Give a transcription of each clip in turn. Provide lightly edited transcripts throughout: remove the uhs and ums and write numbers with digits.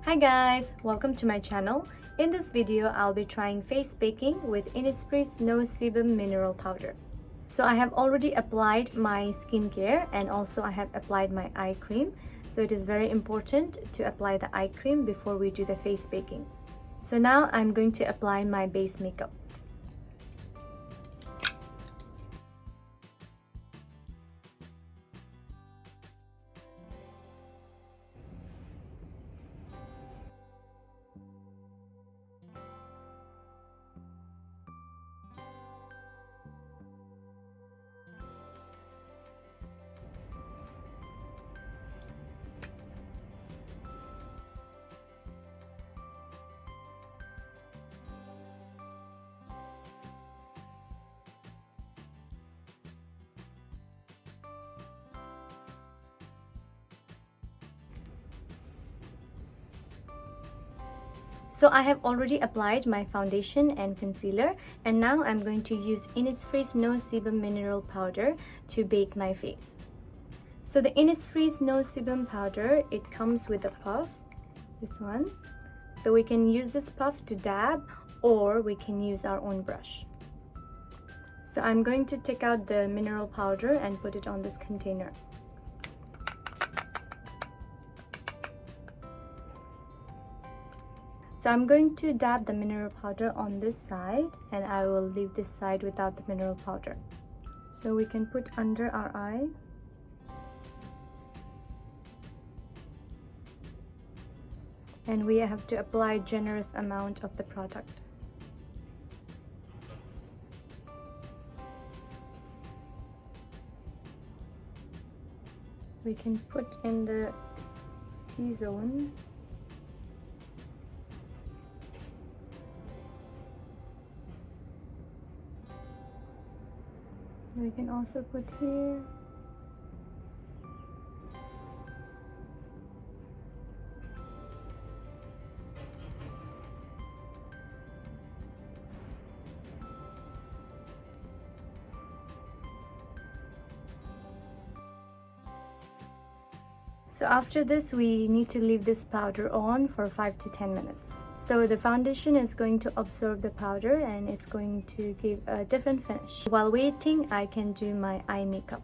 Hi guys, welcome to my channel. In this video, I'll be trying face baking with Innisfree's No-sebum mineral powder. So I have already applied my skincare and also I have applied my eye cream. So it is very important to apply the eye cream before we do the face baking. So now I'm going to apply my base makeup. So I have already applied my foundation and concealer, and now I'm going to use Innisfree's No-sebum mineral powder to bake my face. So the Innisfree's No-sebum powder, it comes with a puff, this one. So we can use this puff to dab or we can use our own brush. So I'm going to take out the mineral powder and put it on this container. So I'm going to dab the mineral powder on this side and I will leave this side without the mineral powder. So we can put under our eye. And we have to apply generous amount of the product. We can put in the T-zone. We can also put here. So after this, we need to leave this powder on for 5 to 10 minutes. So the foundation is going to absorb the powder and it's going to give a different finish. While waiting, I can do my eye makeup.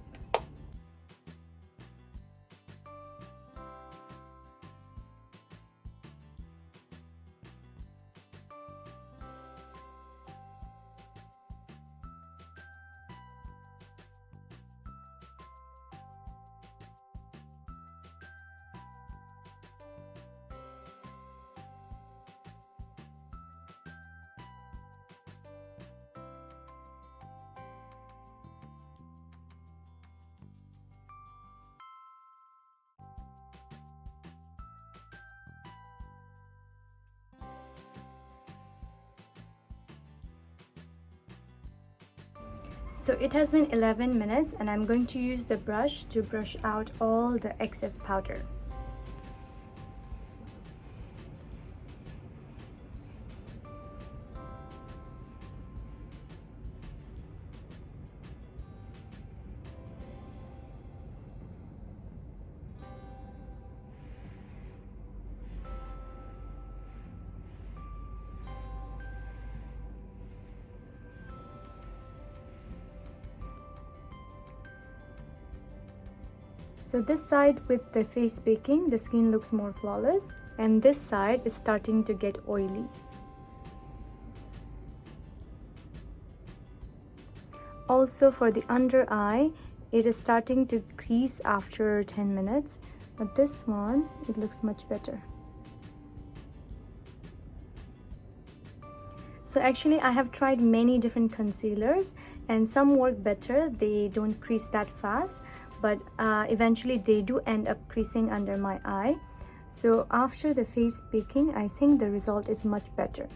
So it has been 11 minutes and I'm going to use the brush to brush out all the excess powder. So this side with the face baking, the skin looks more flawless, and this side is starting to get oily. Also for the under eye, it is starting to crease after 10 minutes, but this one, it looks much better. So actually I have tried many different concealers and some work better, they don't crease that fast, but eventually they do end up creasing under my eye. So after the face baking, I think the result is much better.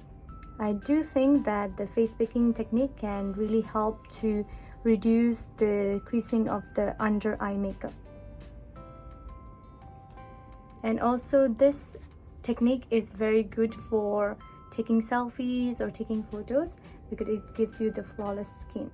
I do think that the face baking technique can really help to reduce the creasing of the under eye makeup. And also this technique is very good for taking selfies or taking photos because it gives you the flawless skin.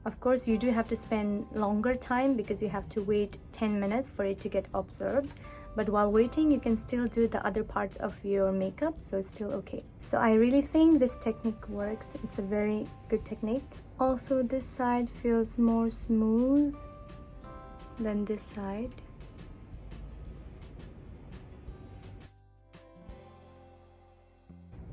Of course, you do have to spend longer time because you have to wait 10 minutes for it to get absorbed. but while waiting you can still do the other parts of your makeup, so it's still okay. So I really think this technique works. It's a very good technique. Also, this side feels more smooth than this side.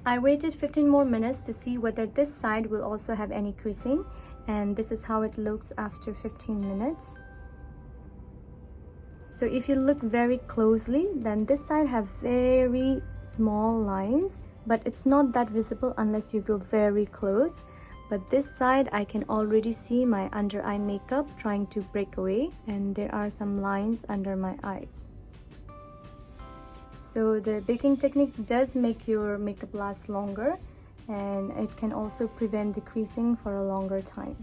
I waited 15 more minutes to see whether this side will also have any creasing, and this is how it looks after 15 minutes. So if you look very closely, then this side have very small lines, but it's not that visible unless you go very close. But this side I can already see my under eye makeup trying to break away, and there are some lines under my eyes. So the baking technique does make your makeup last longer, and it can also prevent the creasing for a longer time.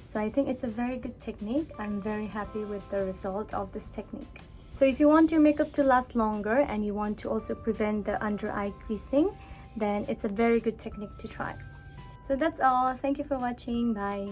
So I think it's a very good technique. I'm very happy with the result of this technique. So if you want your makeup to last longer and you want to also prevent the under eye creasing, then it's a very good technique to try. So that's all. Thank you for watching. Bye.